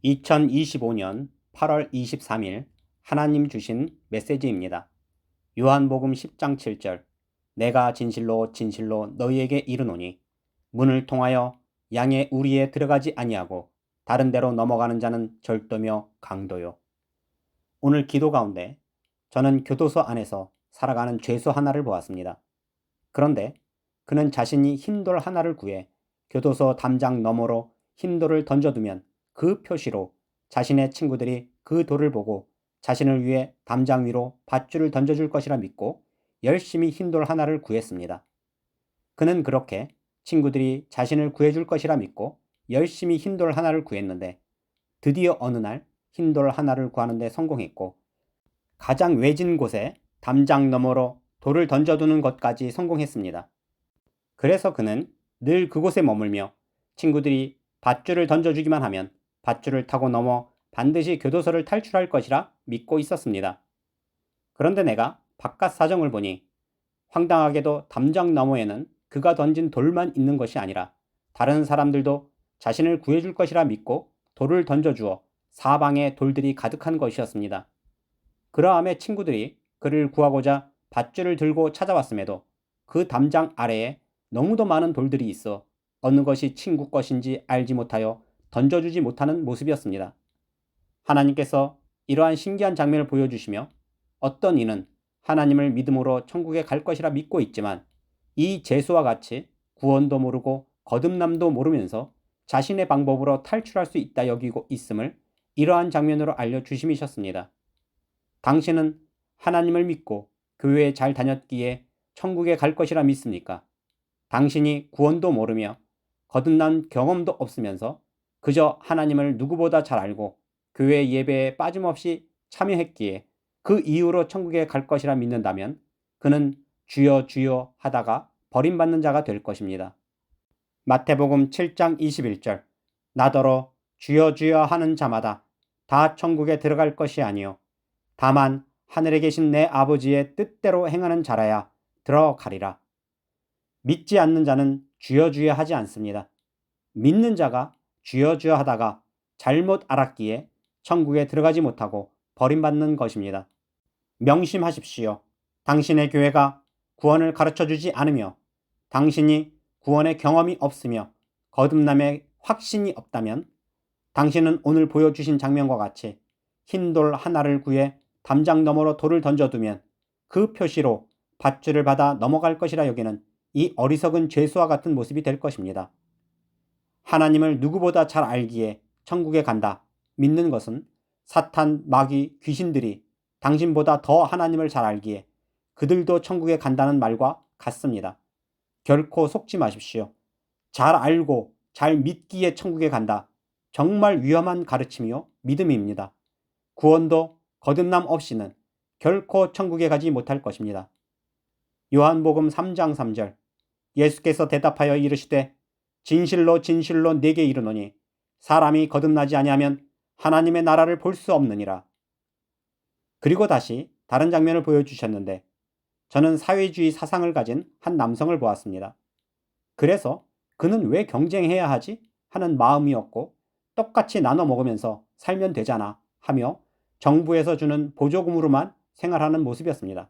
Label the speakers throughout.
Speaker 1: 2025년 8월 23일 하나님 주신 메시지입니다. 요한복음 10장 7절 내가 진실로 진실로 너희에게 이르노니 문을 통하여 양의 우리에 들어가지 아니하고 다른 데로 넘어가는 자는 절도며 강도요. 오늘 기도 가운데 저는 교도소 안에서 살아가는 죄수 하나를 보았습니다. 그런데 그는 자신이 흰돌 하나를 구해 교도소 담장 너머로 흰돌을 던져두면 그 표시로 자신의 친구들이 그 돌을 보고 자신을 위해 담장 위로 밧줄을 던져줄 것이라 믿고 열심히 흰돌 하나를 구했습니다. 그는 그렇게 친구들이 자신을 구해줄 것이라 믿고 열심히 흰돌 하나를 구했는데 드디어 어느 날 흰돌 하나를 구하는데 성공했고 가장 외진 곳에 담장 너머로 돌을 던져두는 것까지 성공했습니다. 그래서 그는 늘 그곳에 머물며 친구들이 밧줄을 던져주기만 하면 밧줄을 타고 넘어 반드시 교도소를 탈출할 것이라 믿고 있었습니다. 그런데 내가 바깥 사정을 보니 황당하게도 담장 너머에는 그가 던진 돌만 있는 것이 아니라 다른 사람들도 자신을 구해줄 것이라 믿고 돌을 던져주어 사방에 돌들이 가득한 것이었습니다. 그러함에 친구들이 그를 구하고자 밧줄을 들고 찾아왔음에도 그 담장 아래에 너무도 많은 돌들이 있어 어느 것이 친구 것인지 알지 못하여 던져주지 못하는 모습이었습니다. 하나님께서 이러한 신기한 장면을 보여주시며 어떤 이는 하나님을 믿음으로 천국에 갈 것이라 믿고 있지만 이 죄수와 같이 구원도 모르고 거듭남도 모르면서 자신의 방법으로 탈출할 수 있다 여기고 있음을 이러한 장면으로 알려주심이셨습니다. 당신은 하나님을 믿고 교회에 잘 다녔기에 천국에 갈 것이라 믿습니까? 당신이 구원도 모르며 거듭난 경험도 없으면서 그저 하나님을 누구보다 잘 알고 교회 예배에 빠짐없이 참여했기에 그 이후로 천국에 갈 것이라 믿는다면 그는 주여 주여 하다가 버림받는 자가 될 것입니다. 마태복음 7장 21절 나더러 주여 주여 하는 자마다 다 천국에 들어갈 것이 아니요 다만 하늘에 계신 내 아버지의 뜻대로 행하는 자라야 들어가리라. 믿지 않는 자는 주여 주여 하지 않습니다. 믿는 자가 주여 주여 하다가 잘못 알았기에 천국에 들어가지 못하고 버림받는 것입니다. 명심하십시오. 당신의 교회가 구원을 가르쳐주지 않으며 당신이 구원의 경험이 없으며 거듭남의 확신이 없다면 당신은 오늘 보여주신 장면과 같이 흰 돌 하나를 구해 담장 너머로 돌을 던져두면 그 표시로 밧줄을 받아 넘어갈 것이라 여기는 이 어리석은 죄수와 같은 모습이 될 것입니다. 하나님을 누구보다 잘 알기에 천국에 간다 믿는 것은 사탄, 마귀, 귀신들이 당신보다 더 하나님을 잘 알기에 그들도 천국에 간다는 말과 같습니다. 결코 속지 마십시오. 잘 알고 잘 믿기에 천국에 간다. 정말 위험한 가르침이요 믿음입니다. 구원도 거듭남 없이는 결코 천국에 가지 못할 것입니다. 요한복음 3장 3절 예수께서 대답하여 이르시되 진실로 진실로 네게 이르노니 사람이 거듭나지 아니하면 하나님의 나라를 볼 수 없느니라. 그리고 다시 다른 장면을 보여주셨는데 저는 사회주의 사상을 가진 한 남성을 보았습니다. 그래서 그는 왜 경쟁해야 하지? 하는 마음이었고 똑같이 나눠 먹으면서 살면 되잖아 하며 정부에서 주는 보조금으로만 생활하는 모습이었습니다.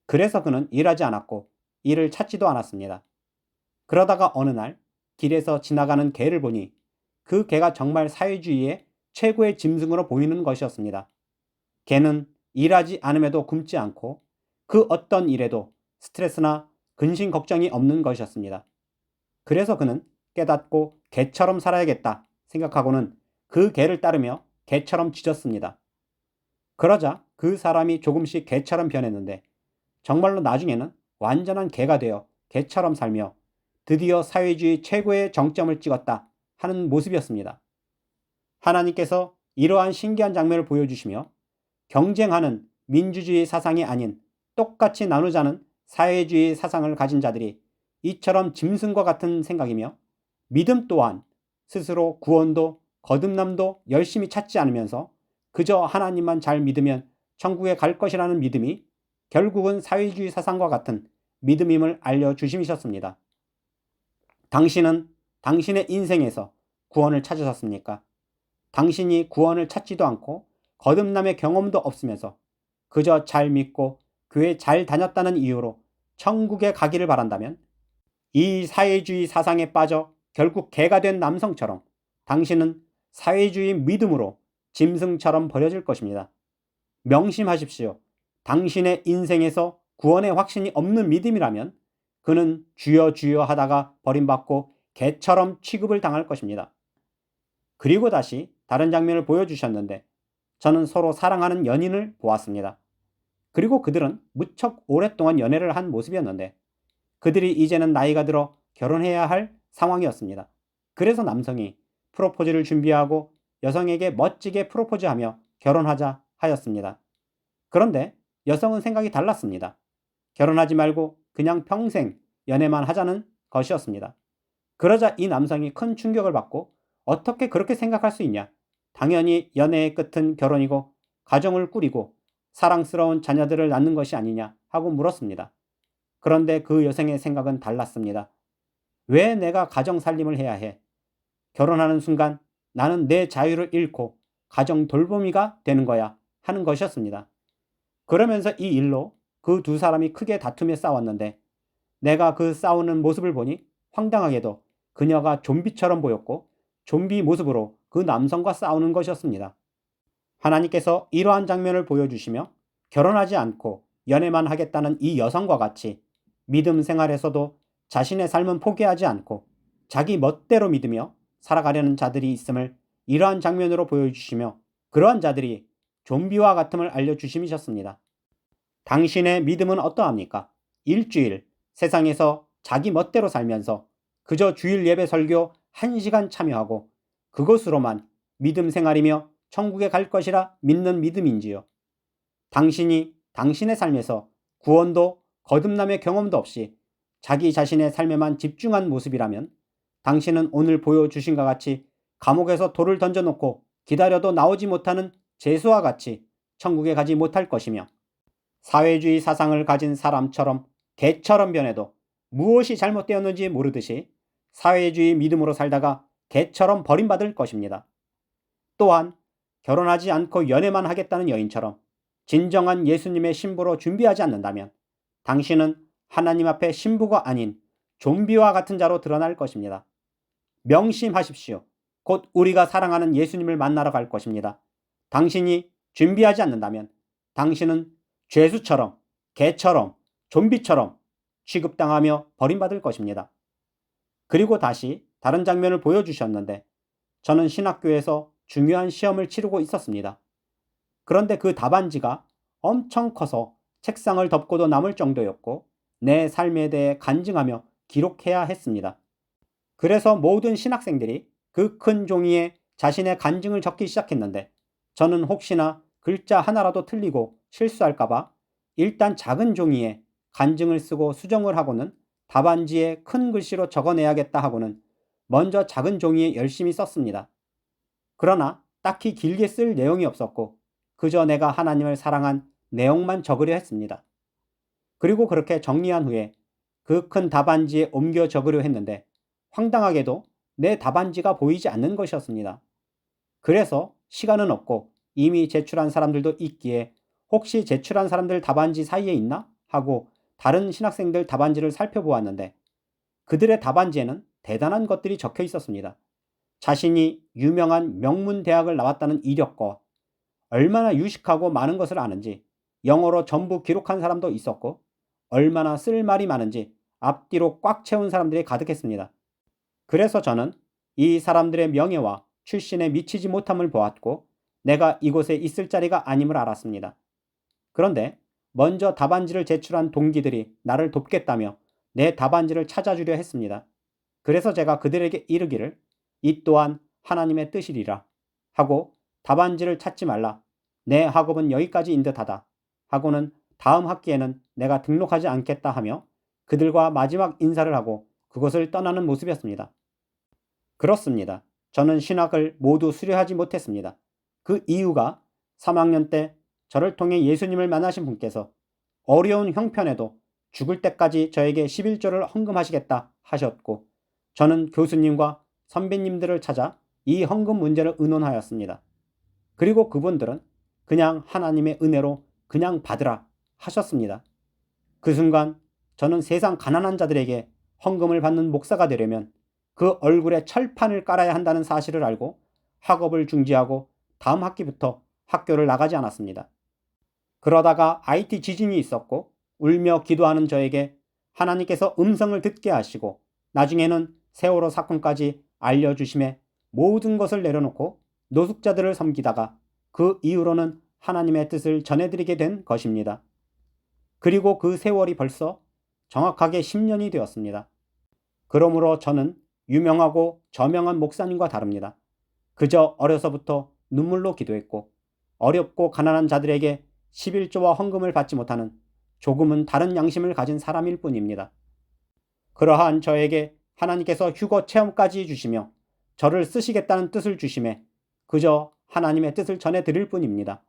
Speaker 1: 그래서 그는 일하지 않았고 일을 찾지도 않았습니다. 그러다가 어느 날 길에서 지나가는 개를 보니 그 개가 정말 사회주의의 최고의 짐승으로 보이는 것이었습니다. 개는 일하지 않음에도 굶지 않고 그 어떤 일에도 스트레스나 근심 걱정이 없는 것이었습니다. 그래서 그는 깨닫고 개처럼 살아야겠다 생각하고는 그 개를 따르며 개처럼 짖었습니다. 그러자 그 사람이 조금씩 개처럼 변했는데 정말로 나중에는 완전한 개가 되어 개처럼 살며 드디어 사회주의 최고의 정점을 찍었다 하는 모습이었습니다. 하나님께서 이러한 신기한 장면을 보여주시며 경쟁하는 민주주의 사상이 아닌 똑같이 나누자는 사회주의 사상을 가진 자들이 이처럼 짐승과 같은 생각이며 믿음 또한 스스로 구원도 거듭남도 열심히 찾지 않으면서 그저 하나님만 잘 믿으면 천국에 갈 것이라는 믿음이 결국은 사회주의 사상과 같은 믿음임을 알려주심이셨습니다. 당신은 당신의 인생에서 구원을 찾으셨습니까? 당신이 구원을 찾지도 않고 거듭남의 경험도 없으면서 그저 잘 믿고 교회 잘 다녔다는 이유로 천국에 가기를 바란다면 이 사회주의 사상에 빠져 결국 개가 된 남성처럼 당신은 사회주의 믿음으로 짐승처럼 버려질 것입니다. 명심하십시오. 당신의 인생에서 구원의 확신이 없는 믿음이라면 그는 주여 주여 하다가 버림받고 개처럼 취급을 당할 것입니다. 그리고 다시 다른 장면을 보여주셨는데 저는 서로 사랑하는 연인을 보았습니다. 그리고 그들은 무척 오랫동안 연애를 한 모습이었는데 그들이 이제는 나이가 들어 결혼해야 할 상황이었습니다. 그래서 남성이 프로포즈를 준비하고 여성에게 멋지게 프로포즈하며 결혼하자 하였습니다. 그런데 여성은 생각이 달랐습니다. 결혼하지 말고 그냥 평생 연애만 하자는 것이었습니다. 그러자 이 남성이 큰 충격을 받고 어떻게 그렇게 생각할 수 있냐? 당연히 연애의 끝은 결혼이고 가정을 꾸리고 사랑스러운 자녀들을 낳는 것이 아니냐 하고 물었습니다. 그런데 그 여성의 생각은 달랐습니다. 왜 내가 가정 살림을 해야 해? 결혼하는 순간 나는 내 자유를 잃고 가정 돌보미가 되는 거야 하는 것이었습니다. 그러면서 이 일로 그 두 사람이 크게 다투며 싸웠는데 내가 그 싸우는 모습을 보니 황당하게도 그녀가 좀비처럼 보였고 좀비 모습으로 그 남성과 싸우는 것이었습니다. 하나님께서 이러한 장면을 보여주시며 결혼하지 않고 연애만 하겠다는 이 여성과 같이 믿음 생활에서도 자신의 삶은 포기하지 않고 자기 멋대로 믿으며 살아가려는 자들이 있음을 이러한 장면으로 보여주시며 그러한 자들이 좀비와 같음을 알려주심이셨습니다. 당신의 믿음은 어떠합니까? 일주일 세상에서 자기 멋대로 살면서 그저 주일 예배 설교 1시간 참여하고 그것으로만 믿음 생활이며 천국에 갈 것이라 믿는 믿음인지요? 당신이 당신의 삶에서 구원도 거듭남의 경험도 없이 자기 자신의 삶에만 집중한 모습이라면 당신은 오늘 보여주신과 같이 감옥에서 돌을 던져놓고 기다려도 나오지 못하는 죄수와 같이 천국에 가지 못할 것이며 사회주의 사상을 가진 사람처럼 개처럼 변해도 무엇이 잘못되었는지 모르듯이 사회주의 믿음으로 살다가 개처럼 버림받을 것입니다. 또한 결혼하지 않고 연애만 하겠다는 여인처럼 진정한 예수님의 신부로 준비하지 않는다면 당신은 하나님 앞에 신부가 아닌 좀비와 같은 자로 드러날 것입니다. 명심하십시오. 곧 우리가 사랑하는 예수님을 만나러 갈 것입니다. 당신이 준비하지 않는다면 당신은 죄수처럼, 개처럼, 좀비처럼 취급당하며 버림받을 것입니다. 그리고 다시 다른 장면을 보여주셨는데 저는 신학교에서 중요한 시험을 치르고 있었습니다. 그런데 그 답안지가 엄청 커서 책상을 덮고도 남을 정도였고 내 삶에 대해 간증하며 기록해야 했습니다. 그래서 모든 신학생들이 그 큰 종이에 자신의 간증을 적기 시작했는데 저는 혹시나 글자 하나라도 틀리고 실수할까봐 일단 작은 종이에 간증을 쓰고 수정을 하고는 답안지에 큰 글씨로 적어내야겠다 하고는 먼저 작은 종이에 열심히 썼습니다. 그러나 딱히 길게 쓸 내용이 없었고 그저 내가 하나님을 사랑한 내용만 적으려 했습니다. 그리고 그렇게 정리한 후에 그 큰 답안지에 옮겨 적으려 했는데 황당하게도 내 답안지가 보이지 않는 것이었습니다. 그래서 시간은 없고 이미 제출한 사람들도 있기에 혹시 제출한 사람들 답안지 사이에 있나? 하고 다른 신학생들 답안지를 살펴보았는데 그들의 답안지에는 대단한 것들이 적혀 있었습니다. 자신이 유명한 명문 대학을 나왔다는 이력과 얼마나 유식하고 많은 것을 아는지 영어로 전부 기록한 사람도 있었고 얼마나 쓸 말이 많은지 앞뒤로 꽉 채운 사람들이 가득했습니다. 그래서 저는 이 사람들의 명예와 출신에 미치지 못함을 보았고 내가 이곳에 있을 자리가 아님을 알았습니다. 그런데 먼저 답안지를 제출한 동기들이 나를 돕겠다며 내 답안지를 찾아주려 했습니다. 그래서 제가 그들에게 이르기를 이 또한 하나님의 뜻이리라 하고 답안지를 찾지 말라. 내 학업은 여기까지인 듯하다 하고는 다음 학기에는 내가 등록하지 않겠다 하며 그들과 마지막 인사를 하고 그것을 떠나는 모습이었습니다. 그렇습니다. 저는 신학을 모두 수료하지 못했습니다. 그 이유가 3학년 때 저를 통해 예수님을 만나신 분께서 어려운 형편에도 죽을 때까지 저에게 11조를 헌금하시겠다 하셨고 저는 교수님과 선배님들을 찾아 이 헌금 문제를 의논하였습니다. 그리고 그분들은 그냥 하나님의 은혜로 그냥 받으라 하셨습니다. 그 순간 저는 세상 가난한 자들에게 헌금을 받는 목사가 되려면 그 얼굴에 철판을 깔아야 한다는 사실을 알고 학업을 중지하고 다음 학기부터 학교를 나가지 않았습니다. 그러다가 IT 지진이 있었고 울며 기도하는 저에게 하나님께서 음성을 듣게 하시고 나중에는 세월호 사건까지 알려주심에 모든 것을 내려놓고 노숙자들을 섬기다가 그 이후로는 하나님의 뜻을 전해드리게 된 것입니다. 그리고 그 세월이 벌써 정확하게 10년이 되었습니다. 그러므로 저는 유명하고 저명한 목사님과 다릅니다. 그저 어려서부터 눈물로 기도했고 어렵고 가난한 자들에게 11조와 헌금을 받지 못하는 조금은 다른 양심을 가진 사람일 뿐입니다. 그러한 저에게 하나님께서 휴거 체험까지 주시며 저를 쓰시겠다는 뜻을 주심에 그저 하나님의 뜻을 전해드릴 뿐입니다.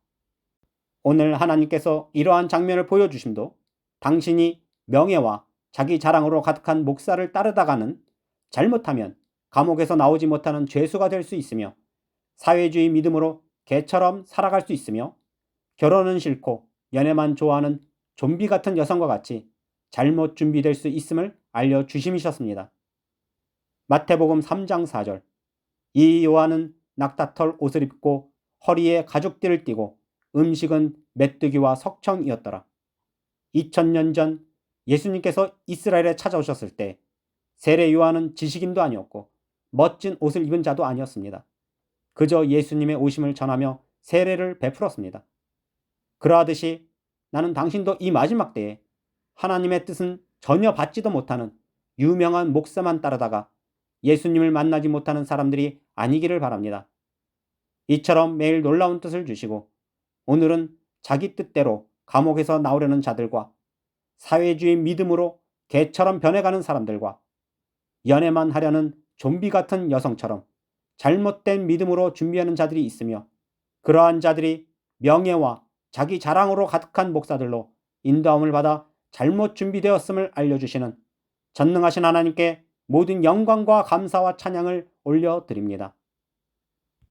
Speaker 1: 오늘 하나님께서 이러한 장면을 보여주심도 당신이 명예와 자기 자랑으로 가득한 목사를 따르다가는 잘못하면 감옥에서 나오지 못하는 죄수가 될 수 있으며 사회주의 믿음으로 개처럼 살아갈 수 있으며 결혼은 싫고 연애만 좋아하는 좀비 같은 여성과 같이 잘못 준비될 수 있음을 알려주심이셨습니다. 마태복음 3장 4절 이 요한은 낙타털 옷을 입고 허리에 가죽띠를 띠고 음식은 메뚜기와 석청이었더라. 2000년 전 예수님께서 이스라엘에 찾아오셨을 때 세례 요한은 지식인도 아니었고 멋진 옷을 입은 자도 아니었습니다. 그저 예수님의 오심을 전하며 세례를 베풀었습니다. 그러하듯이 나는 당신도 이 마지막 때에 하나님의 뜻은 전혀 받지도 못하는 유명한 목사만 따르다가 예수님을 만나지 못하는 사람들이 아니기를 바랍니다. 이처럼 매일 놀라운 뜻을 주시고 오늘은 자기 뜻대로 감옥에서 나오려는 자들과 사회주의 믿음으로 개처럼 변해가는 사람들과 연애만 하려는 좀비 같은 여성처럼 잘못된 믿음으로 준비하는 자들이 있으며 그러한 자들이 명예와 자기 자랑으로 가득한 목사들로 인도함을 받아 잘못 준비되었음을 알려주시는 전능하신 하나님께 모든 영광과 감사와 찬양을 올려드립니다.